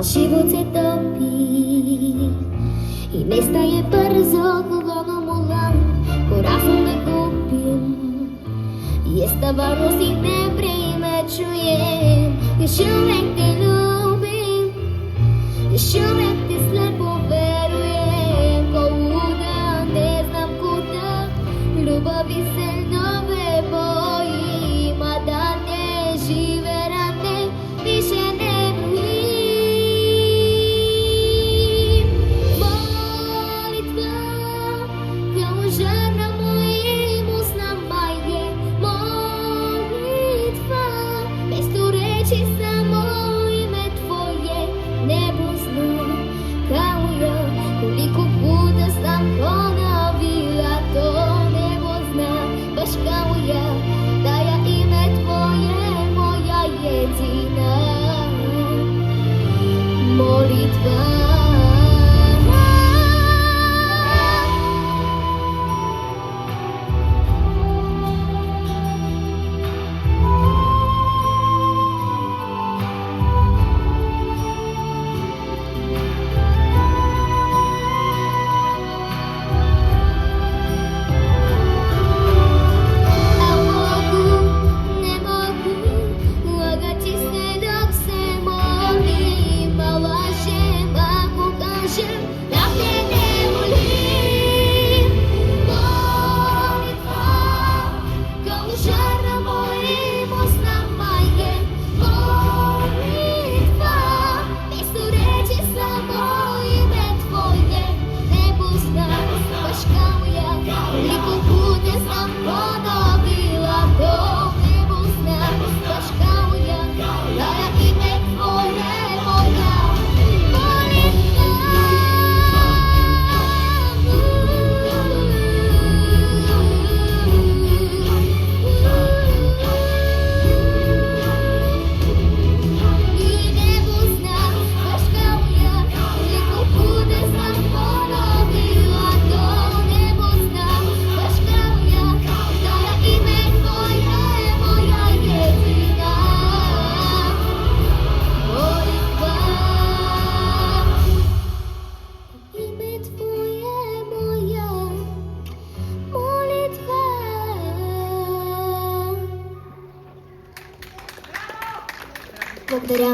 живот се топи и не стае брзо, колоно мулан, корафом да купим. И ставарост и не време чуем, još uvek te ljubim, još uvek ti slepo verujem, ko luda ne znam kuda, ljubavi se nove bojim, a da ne žive rane, više ne brojim. Molitva, kao žena mojim usnama je molitva, mesto reči samo ime tvoje, nebo zna, kao ja, koliko puta sam ponovila to, nebo zna, baš kao ja, da ja ime tvoje, moja jedina molitva. Благодаря.